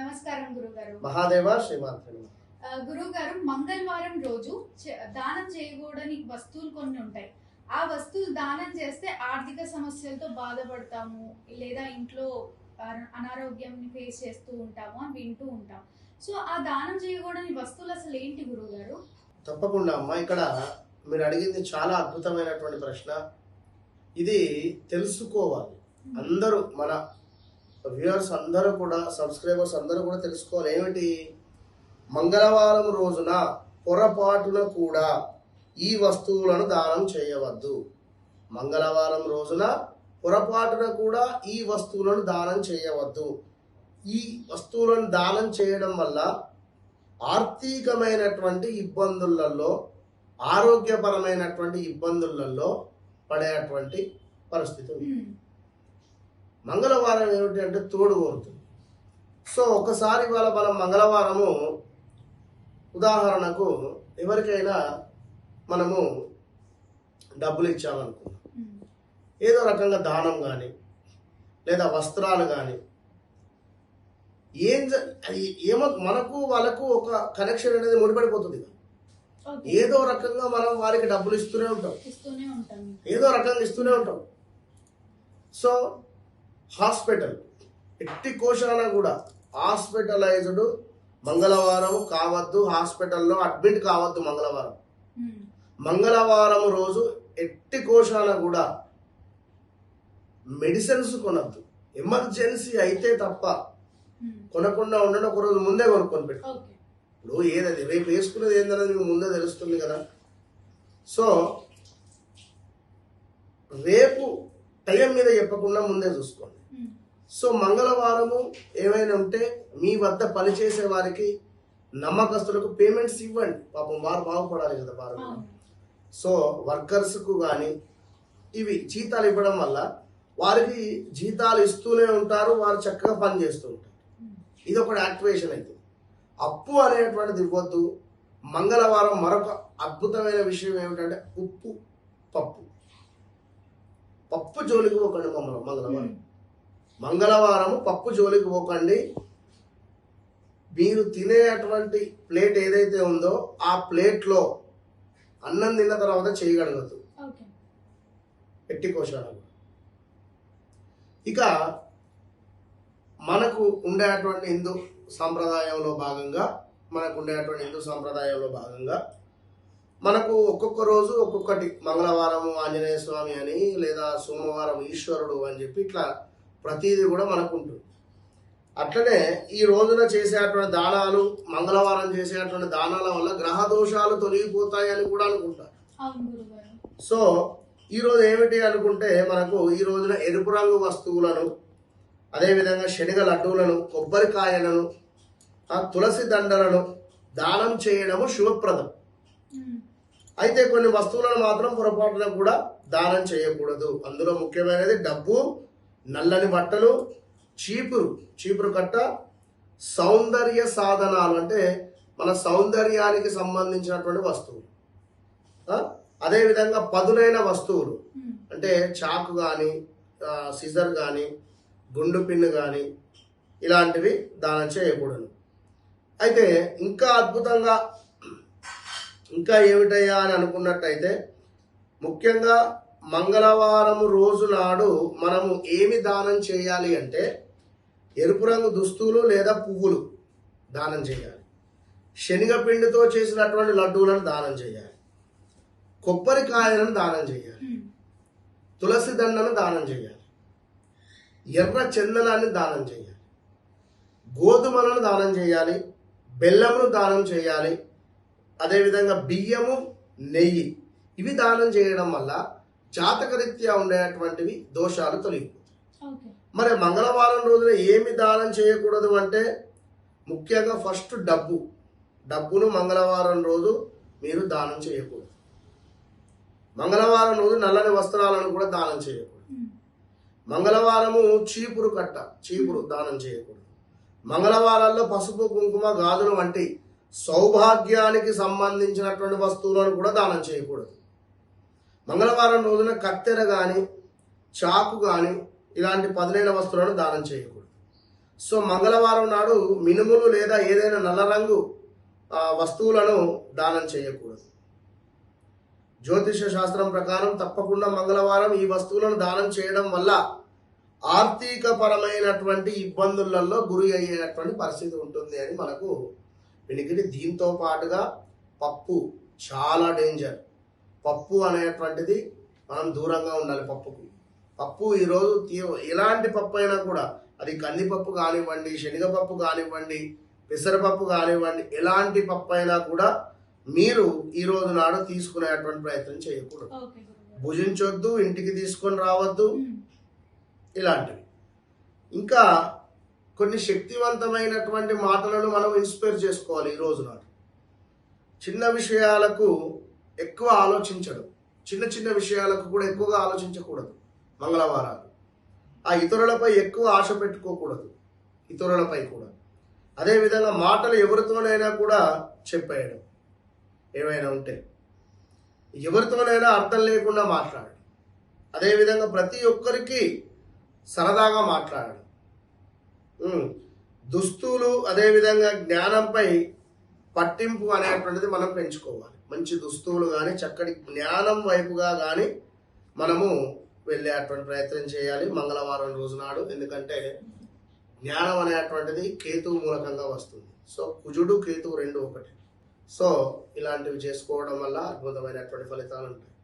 నమస్కారం గురుగారు. మహాదేవ శ్రీమాత్రి. గురుగారు, మంగళవారం రోజు దానం చేయకూడని వస్తువులు కొన్ని ఉంటాయి. ఆ వస్తువులు దానం చేస్తే ఆర్థిక సమస్యలతో బాధపడతాము, లేదా ఇంట్లో అనారోగ్యం ఫేస్ చేస్తూ ఉంటాము అని వింటూ ఉంటాం. సో ఆ దానం చేయకూడని వస్తువులు అసలు ఏంటి గురుగారు? తప్పకుండా అమ్మా, ఇక్కడ మీరు అడిగింది చాలా అద్భుతమైనటువంటి ప్రశ్న. ఇది తెలుసుకోవాలి అందరూ, మన వ్యూవర్స్ అందరూ కూడా, సబ్స్క్రైబర్స్ అందరూ కూడా తెలుసుకోవాలి. ఏమిటి? మంగళవారం రోజున పొరపాటున కూడా ఈ వస్తువులను దానం చేయవద్దు. మంగళవారం రోజున పొరపాటున కూడా ఈ వస్తువులను దానం చేయవద్దు. ఈ వస్తువులను దానం చేయడం వల్ల ఆర్థికమైనటువంటి ఇబ్బందులలో, ఆరోగ్యపరమైనటువంటి ఇబ్బందులలో పడేటువంటి పరిస్థితి ఉంది. మంగళవారం ఏమిటి అంటే తోడు కోరుతుంది. సో ఒకసారి ఇవాళ మనం మంగళవారము, ఉదాహరణకు ఎవరికైనా మనము డబ్బులు ఇచ్చామనుకున్నాం, ఏదో రకంగా దానం కానీ లేదా వస్త్రాలు కానీ, ఏమో మనకు వాళ్ళకు ఒక కనెక్షన్ అనేది ముడిపడిపోతుంది. ఏదో రకంగా మనం వారికి డబ్బులు ఇస్తూనే ఉంటాం, ఏదో రకంగా ఇస్తూనే ఉంటాం. సో హాస్పిటల్ ఎట్టి కోశాన కూడా హాస్పిటలైజ్డ్ మంగళవారం కావద్దు, హాస్పిటల్లో అడ్మిట్ కావద్దు. మంగళవారం రోజు ఎట్టి కోశాన కూడా మెడిసిన్స్ కొనద్దు. ఎమర్జెన్సీ అయితే తప్ప కొనకుండా ఉండడం. ఒక రోజు ముందే కొనుక్కొని పెట్టు. ఇప్పుడు ఏదది రేపు వేసుకునేది ఏందనేది మీకు ముందే తెలుస్తుంది కదా. సో రేపు టైం మీద చెప్పకుండా ముందే చూసుకోండి. సో మంగళవారము ఏమైనా ఉంటే మీ వద్ద పనిచేసే వారికి, నమ్మకస్తులకు పేమెంట్స్ ఇవ్వండి. పాపం వారు బాగుపడాలి కదా వారు. సో వర్కర్స్కు కానీ ఇవి జీతాలు ఇవ్వడం వల్ల వారికి జీతాలు ఇస్తూనే ఉంటారు, వారు చక్కగా పని చేస్తూ ఉంటారు. ఇది ఒక యాక్టివేషన్ అయితే. అప్పు అనేటువంటిది ఇవ్వద్దు. మంగళవారం మరొక అద్భుతమైన విషయం ఏమిటంటే ఉప్పు, పప్పు జోలికి పోకండి. మంగళవారం పప్పు జోలికి పోకండి. మీరు తినేటువంటి ప్లేట్ ఏదైతే ఉందో ఆ ప్లేట్లో అన్నం తిన్న తర్వాత చేయగలగదు ఎట్టి కోశాలు. ఇక మనకు ఉండేటువంటి హిందూ సాంప్రదాయంలో భాగంగా మనకు ఒక్కొక్క రోజు ఒక్కొక్కటి, మంగళవారం ఆంజనేయ స్వామి అని, లేదా సోమవారం ఈశ్వరుడు అని చెప్పి ఇట్లా ప్రతిదీ కూడా మనకు ఉంటుంది. అట్లనే ఈ రోజున చేసేటువంటి దానాలు, మంగళవారం చేసేటువంటి దానాల వల్ల గ్రహ దోషాలు తొలగిపోతాయని కూడా అనుకుంటారు. సో ఈ రోజు ఏమిటి అనుకుంటే, మనకు ఈ రోజున ఎరుపు రంగు వస్తువులను, అదేవిధంగా శనగ లడ్డూలను, కొబ్బరికాయలను, తులసి దండలను దానం చేయడము శుభప్రదం. అయితే కొన్ని వస్తువులను మాత్రం పొరపాటున కూడా దానం చేయకూడదు. అందులో ముఖ్యమైనది డబ్బు, నల్లని బట్టలు, చీపురు కట్ట, సౌందర్య సాధనాలు అంటే మన సౌందర్యానికి సంబంధించినటువంటి వస్తువులు. అదేవిధంగా పదునైన వస్తువులు అంటే చాకు కానీ, సిజర్ కానీ, గుండు పిన్ను కానీ, ఇలాంటివి దానం చేయకూడదు. అయితే ఇంకా అద్భుతంగా ఇంకా ఏమిటయ్యా అని అనుకున్నట్టయితే, ముఖ్యంగా మంగళవారం రోజు నాడు మనము ఏమి దానం చేయాలి అంటే, ఎరుపు రంగు దుస్తులు లేదా పువ్వులు దానం చేయాలి. శనగపిండితో చేసినటువంటి లడ్డూలను దానం చేయాలి. కొబ్బరికాయలను దానం చేయాలి. తులసి దండను దానం చేయాలి. ఎర్ర చందనాన్ని దానం చేయాలి. గోధుమలను దానం చేయాలి. బెల్లమును దానం చేయాలి. అదేవిధంగా బియ్యము, నెయ్యి, ఇవి దానం చేయడం వల్ల జాతకరీత్యా ఉండేటువంటివి దోషాలు తొలగిపోతాయి. మరి మంగళవారం రోజున ఏమి దానం చేయకూడదు అంటే, ముఖ్యంగా ఫస్ట్ డబ్బును మంగళవారం రోజు మీరు దానం చేయకూడదు. మంగళవారం రోజు నల్లని వస్త్రాలను కూడా దానం చేయకూడదు. మంగళవారము చీపురు దానం చేయకూడదు. మంగళవారాల్లో పసుపు, కుంకుమ, గాజులు వంటి సౌభాగ్యానికి సంబంధించినటువంటి వస్తువులను కూడా దానం చేయకూడదు. మంగళవారం రోజున కత్తెర కానీ, చాకు కానీ, ఇలాంటి పదునైన వస్తువులను దానం చేయకూడదు. సో మంగళవారం నాడు మినుములు లేదా ఏదైనా నల్ల రంగు వస్తువులను దానం చేయకూడదు. జ్యోతిష శాస్త్రం ప్రకారం తప్పకుండా మంగళవారం ఈ వస్తువులను దానం చేయడం వల్ల ఆర్థిక పరమైనటువంటి ఇబ్బందులలో గురి అయ్యేటువంటి పరిస్థితి ఉంటుంది అని మనకు వినికిడి. దీంతో పాటుగా పప్పు చాలా డేంజర్. పప్పు అనేటువంటిది మనం దూరంగా ఉండాలి. పప్పు ఈరోజు ఎలాంటి పప్పు అయినా కూడా, అది కందిపప్పు కానివ్వండి, శనగపప్పు కానివ్వండి, పెసరపప్పు కానివ్వండి, ఎలాంటి పప్పు అయినా కూడా మీరు ఈ రోజు నాడు తీసుకునేటువంటి ప్రయత్నం చేయకూడదు. భుజించొద్దు, ఇంటికి తీసుకొని రావద్దు, ఇలాంటివి. ఇంకా కొన్ని శక్తివంతమైనటువంటి మాటలను మనం ఇన్స్పైర్ చేసుకోవాలి. ఈ రోజు నాడు చిన్న విషయాలకు ఎక్కువ ఆలోచించడం, చిన్న చిన్న విషయాలకు కూడా ఎక్కువగా ఆలోచించకూడదు. మంగళవారాలు ఇతరులపై ఎక్కువ ఆశ పెట్టుకోకూడదు. ఇతరులపై కూడా అదేవిధంగా మాటలు ఎవరితోనైనా కూడా చెప్పేయడం, ఏమైనా ఉంటే ఎవరితోనైనా అర్థం లేకుండా మాట్లాడడం, అదేవిధంగా ప్రతి ఒక్కరికి సరదాగా మాట్లాడడం, దుస్తులు అదేవిధంగా జ్ఞానంపై పట్టింపు అనేటువంటిది మనం పెంచుకోవాలి. మంచి దుస్తువులు కానీ చక్కటి జ్ఞానం వైపుగా కానీ మనము వెళ్ళేటువంటి ప్రయత్నం చేయాలి మంగళవారం రోజు నాడు. ఎందుకంటే జ్ఞానం అనేటువంటిది కేతువు మూలకంగా వస్తుంది. సో కుజుడు కేతువు రెండు ఒకటి. సో ఇలాంటివి చేసుకోవడం వల్ల అద్భుతమైనటువంటి ఫలితాలు ఉంటాయి.